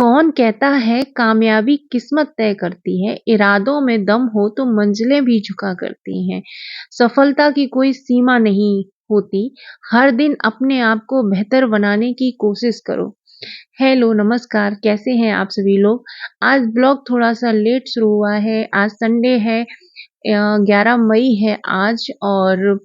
कौन कहता है कामयाबी किस्मत तय करती है, इरादों में दम हो तो मंजिलें भी झुका करती हैं। सफलता की कोई सीमा नहीं होती, हर दिन अपने आप को बेहतर बनाने की कोशिश करो। हेलो, नमस्कार, कैसे हैं आप सभी लोग? आज ब्लॉग थोड़ा-सा लेट शुरू हुआ है, आज संडे है 11 मई है आज और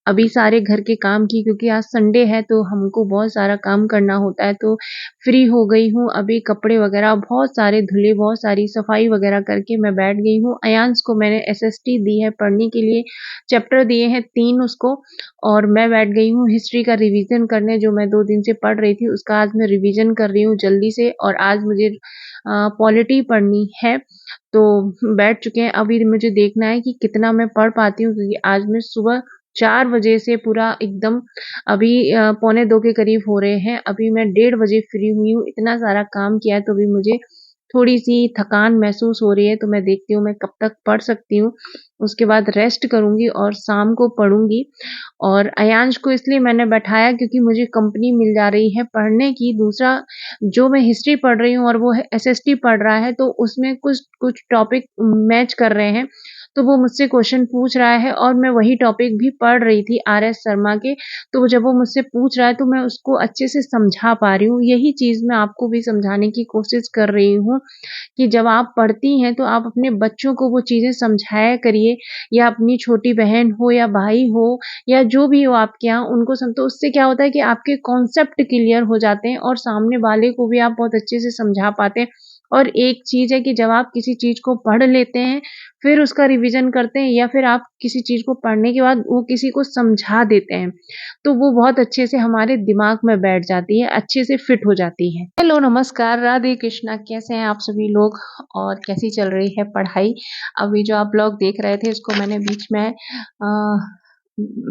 अभी सारे घर के काम की क्योंकि आज संडे है तो हमको बहुत सारा काम करना होता है तो फ्री हो गई हूँ। अभी कपड़े वगैरह बहुत सारे धुले, बहुत सारी सफाई वगैरह करके मैं बैठ गई हूँ। अयांश को मैंने एसएसटी दी है पढ़ने के लिए, चैप्टर दिए हैं 3 उसको और मैं बैठ गई हूँ हिस्ट्री का रिवीजन करने जो मैं 2 दिन से पढ़ रही थी उसका आज मैं रिवीजन कर रही हूँ जल्दी से और आज मुझे पॉलिटी पढ़नी है। तो बैठ चुके हैं, अभी मुझे देखना है कि कितना मैं पढ़ पाती हूँ क्योंकि आज मैं सुबह 4 बजे से पूरा एकदम अभी पौने 2 के करीब हो रहे हैं। अभी मैं 1:30 बजे फ्री हुई हूँ, इतना सारा काम किया है तो अभी मुझे थोड़ी-सी थकान महसूस हो रही है तो मैं देखती हूँ मैं कब तक पढ़ सकती हूँ। उसके बाद रेस्ट करूँगी और शाम को पढ़ूँगी और अयांश को इसलिए मैंने बैठाया क्योंकि मुझे कंपनी मिल जा रही है पढ़ने की। दूसरा जो मैं हिस्ट्री पढ़ रही हूँ और वो है एसएसटी पढ़ रहा है तो उसमें कुछ टॉपिक मैच कर रहे हैं। तो वो मुझसे क्वेश्चन पूछ रहा है और मैं वही टॉपिक भी पढ़ रही थी आरएस शर्मा के। तो जब वो मुझसे पूछ रहा है तो मैं उसको अच्छे से समझा पा रही हूँ। यही चीज़ मैं आपको भी समझाने की कोशिश कर रही हूँ कि जब आप पढ़ती हैं तो आप अपने बच्चों को वो चीज़ें समझाया करिए या अपनी छोटी बहन हो या भाई हो या जो भी हो आपके यहाँ उनको तो उससे क्या होता है कि आपके कॉन्सेप्ट क्लियर हो जाते हैं और सामने वाले को भी आप बहुत अच्छे से समझा पाते हैं। और एक चीज़ है कि जब आप किसी चीज़ को पढ़ लेते हैं, फिर उसका रिवीजन करते हैं या फिर आप किसी चीज़ को पढ़ने के बाद वो किसी को समझा देते हैं, तो वो बहुत अच्छे से हमारे दिमाग में बैठ जाती है, अच्छे से फिट हो जाती है। हेलो, नमस्कार, राधे कृष्णा, कैसे हैं आप सभी लोग और कैसी चल रही है पढ़ाई? अभी जो आप ब्लॉग देख रहे थे इसको मैंने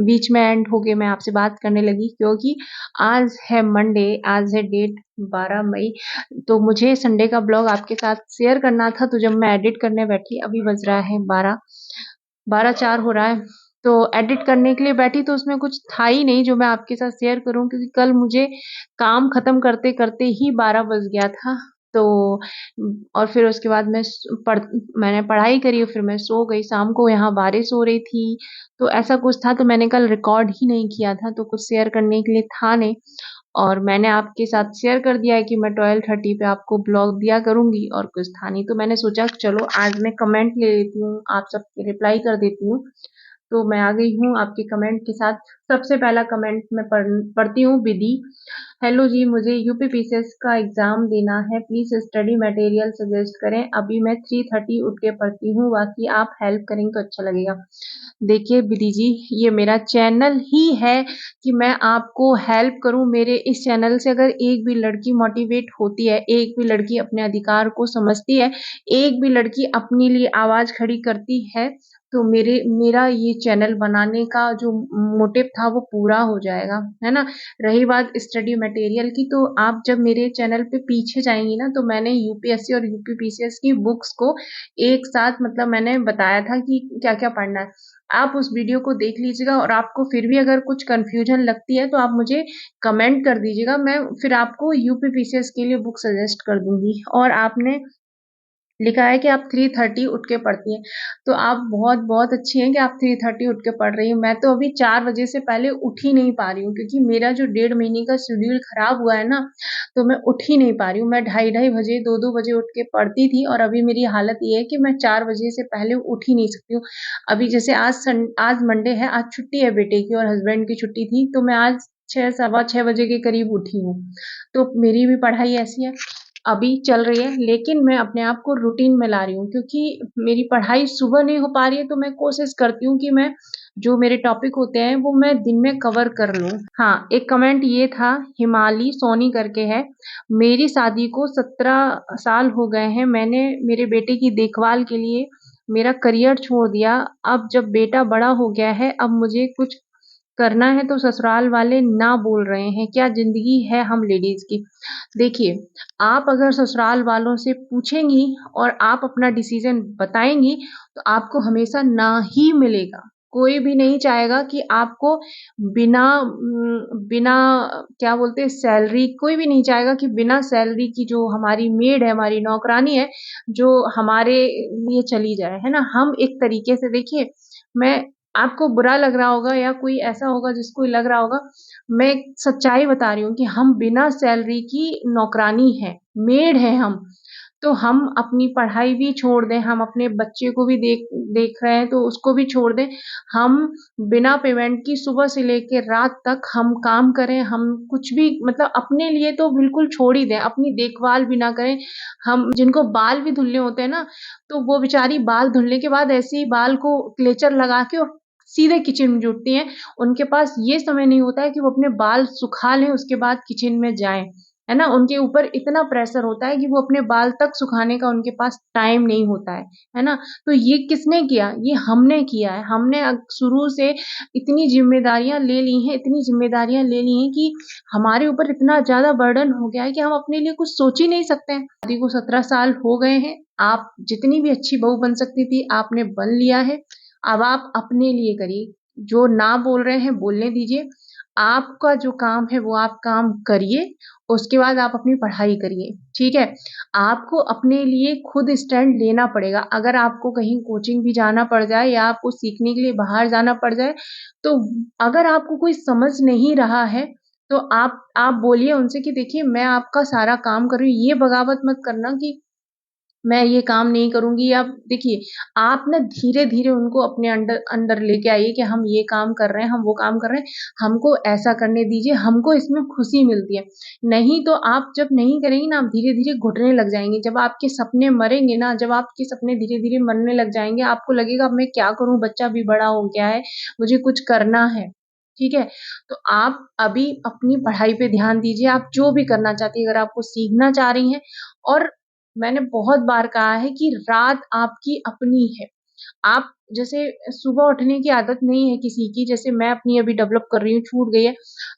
बीच में एंड हो गए मैं आपसे बात करने लगी क्योंकि आज है मंडे, आज है डेट 12 मई तो मुझे संडे का ब्लॉग आपके साथ शेयर करना था। तो जब मैं एडिट करने बैठी, अभी बज रहा है 12:04 हो रहा है, तो एडिट करने के लिए बैठी तो उसमें कुछ था ही नहीं जो मैं आपके साथ शेयर करूं क्योंकि कल मुझे काम खत्म करते करते ही 12 बज गया था। तो और फिर उसके बाद मैंने पढ़ाई करी और फिर मैं सो गई। शाम को यहाँ बारिश हो रही थी तो ऐसा कुछ था तो मैंने कल रिकॉर्ड ही नहीं किया था तो कुछ शेयर करने के लिए था नहीं और मैंने आपके साथ शेयर कर दिया है कि मैं 12:30 पे आपको ब्लॉग दिया करूंगी और कुछ था नहीं तो मैंने सोचा चलो आज मैं कमेंट ले लेती हूँ, आप सबके रिप्लाई कर देती हूँ। तो मैं आ गई हूँ आपके कमेंट के साथ। सबसे पहला कमेंट मैं पढ़ती हूँ। विधि, हेलो जी, मुझे यूपीपीसीएस का एग्जाम देना है, प्लीज स्टडी मटेरियल सजेस्ट करें। अभी मैं 3:30 उठ के पढ़ती हूँ, बाकी आप हेल्प करेंगे तो अच्छा लगेगा। देखिए विधि जी, ये मेरा चैनल ही है कि मैं आपको हेल्प करूं। मेरे इस चैनल से अगर एक भी लड़की मोटिवेट होती है, एक भी लड़की अपने अधिकार को समझती है, एक भी लड़की अपने लिए आवाज खड़ी करती है तो मेरा ये चैनल बनाने का जो मोटिव था वो पूरा हो जाएगा, है ना। रही बात स्टडी मटेरियल की, तो आप जब मेरे चैनल पे पीछे जाएंगी ना तो मैंने यूपीएससी और यूपीपीसीएस की बुक्स को एक साथ मतलब मैंने बताया था कि क्या क्या पढ़ना है। आप उस वीडियो को देख लीजिएगा और आपको फिर भी अगर कुछ कंफ्यूजन लगती है तो आप मुझे कमेंट कर दीजिएगा, मैं फिर आपको यूपीपीसीएस के लिए बुक सजेस्ट कर दूंगी। और आपने लिखा है कि आप 3:30 उठ के पढ़ती हैं, तो आप बहुत बहुत अच्छी हैं कि आप 3:30 उठ के पढ़ रही हैं। मैं तो अभी 4 बजे से पहले उठ ही नहीं पा रही हूँ क्योंकि मेरा जो 1.5 महीने का शेड्यूल खराब हुआ है ना, तो मैं उठ ही नहीं पा रही हूँ। मैं ढाई बजे, 2 बजे उठ के पढ़ती थी और अभी मेरी हालत ये है कि मैं 4 बजे से पहले उठ ही नहीं सकती हूँ। अभी जैसे आज मंडे है, आज छुट्टी है बेटे की और हस्बैंड की छुट्टी थी, तो मैं आज 6 सवा 6 बजे के करीब उठी हूँ। तो मेरी भी पढ़ाई ऐसी है, अभी चल रही है, लेकिन मैं अपने आप को रूटीन में ला रही हूँ क्योंकि मेरी पढ़ाई सुबह नहीं हो पा रही है तो मैं कोशिश करती हूँ कि मैं जो मेरे टॉपिक होते हैं वो मैं दिन में कवर कर लूँ। हाँ, एक कमेंट ये था, हिमाली सोनी करके है, मेरी शादी को 17 साल हो गए हैं, मैंने मेरे बेटे की देखभाल के लिए मेरा करियर छोड़ दिया। अब जब बेटा बड़ा हो गया है, अब मुझे कुछ करना है तो ससुराल वाले ना बोल रहे हैं, क्या जिंदगी है हम लेडीज की। देखिए, आप अगर ससुराल वालों से पूछेंगी और आप अपना डिसीजन बताएंगी तो आपको हमेशा ना ही मिलेगा, कोई भी नहीं चाहेगा कि आपको बिना बिना क्या बोलते हैं सैलरी, कोई भी नहीं चाहेगा कि बिना सैलरी की जो हमारी मेड है, हमारी नौकरानी है, जो हमारे लिए चली जाए, है ना? हम एक तरीके से देखिए, मैं आपको बुरा लग रहा होगा या कोई ऐसा होगा जिसको लग रहा होगा, मैं एक सच्चाई बता रही हूँ कि हम बिना सैलरी की नौकरानी हैं, मेड हैं हम। तो हम अपनी पढ़ाई भी छोड़ दें, हम अपने बच्चे को भी देख देख रहे हैं तो उसको भी छोड़ दें। हम बिना पेमेंट की सुबह से लेके रात तक हम काम करें, हम कुछ भी मतलब अपने लिए तो बिल्कुल छोड़ ही दें, अपनी देखभाल भी ना करें। हम जिनको बाल भी धुलने होते हैं ना, तो वो बेचारी बाल धुलने के बाद ऐसे ही बाल को क्लेचर लगा के और सीधे किचन में जुटती हैं। उनके पास ये समय नहीं होता है कि वो अपने बाल सुखा लें, उसके बाद किचन में जाएँ। है ना? उनके ऊपर इतना प्रेशर होता है कि वो अपने बाल तक सुखाने का उनके पास टाइम नहीं होता है ना? तो ये किसने किया? ये हमने किया है। हमने शुरू से इतनी ज़िम्मेदारियाँ ले ली हैं, इतनी ज़िम्मेदारियाँ ले ली हैं कि हमारे ऊपर इतना ज़्यादा बर्डन हो गया है कि हम अपने लिए कुछ सोच ही नहीं सकते हैं। शादी को 17 साल हो गए हैं, आप जितनी भी अच्छी बहू बन सकती थी, आपने बन लिया है। अब आप अपने लिए करिए, जो ना बोल रहे हैं बोलने दीजिए। आपका जो काम है वो आप काम करिए, उसके बाद आप अपनी पढ़ाई करिए, ठीक है? आपको अपने लिए खुद स्टैंड लेना पड़ेगा। अगर आपको कहीं कोचिंग भी जाना पड़ जाए या आपको सीखने के लिए बाहर जाना पड़ जाए, तो अगर आपको कोई समझ नहीं रहा है, तो आप बोलिए उनसे कि देखिए मैं आपका सारा काम कर रही हूँ, ये बगावत मत करना कि मैं ये काम नहीं करूँगी या देखिए, आप ना धीरे-धीरे उनको अपने अंडर अंडर लेके आइए कि हम ये काम कर रहे हैं, हम वो काम कर रहे हैं, हमको ऐसा करने दीजिए, हमको इसमें खुशी मिलती है। नहीं तो आप जब नहीं करेंगी ना, आप धीरे-धीरे घुटने लग जाएँगी। जब आपके सपने मरेंगे ना, जब आपके सपने धीरे-धीरे मरने लग जाएँगे, आपको लगेगा अब मैं क्या करूँ, बच्चा भी बड़ा हो गया है, मुझे कुछ करना है। ठीक है? तो आप अभी अपनी पढ़ाई पे ध्यान दीजिए, आप जो भी करना चाहती हैं, अगर आपको सीखना चाह रही हैं और मैंने बहुत बार कहा है कि रात आपकी अपनी है। आप जैसे सुबह उठने की आदत नहीं है किसी की, जैसे मैं अपनी अभी डेवलप कर रही हूँ, छूट गई है,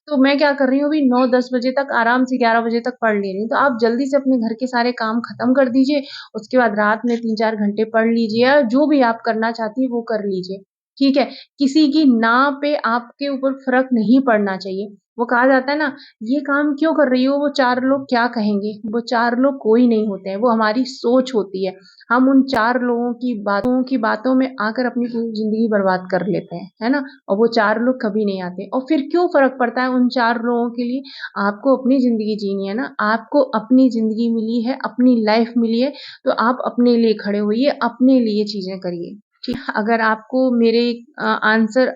तो मैं क्या कर रही हूँ अभी 9-10 बजे तक आराम से 11 बजे तक पढ़ ले रही हूँ। तो आप जल्दी से अपने घर के सारे काम खत्म कर दीजिए, उसके बाद रात में 3-4 घंटे पढ़ लीजिए या जो भी आप करना चाहती हैं वो कर लीजिए, ठीक है? किसी की ना पे आपके ऊपर फ़र्क नहीं पड़ना चाहिए। वो कहा जाता है ना, ये काम क्यों कर रही हो, वो 4 लोग क्या कहेंगे? वो 4 लोग कोई नहीं होते हैं, वो हमारी सोच होती है। हम उन 4 लोगों की बातों में आकर अपनी पूरी ज़िंदगी बर्बाद कर लेते हैं, है ना? और वो 4 लोग कभी नहीं आते और फिर क्यों फ़र्क पड़ता है उन 4 लोगों के लिए? आपको अपनी ज़िंदगी जीनी है ना, आपको अपनी ज़िंदगी मिली है, अपनी लाइफ़ मिली है, तो आप अपने लिए खड़े होइए, अपने लिए चीज़ें करिए, ठीक है? अगर आपको मेरे आंसर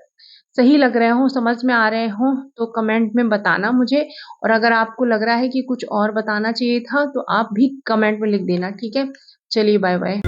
सही लग रहे हों, समझ में आ रहे हों, तो कमेंट में बताना मुझे और अगर आपको लग रहा है कि कुछ और बताना चाहिए था, तो आप भी कमेंट में लिख देना, ठीक है? चलिए बाय-बाय।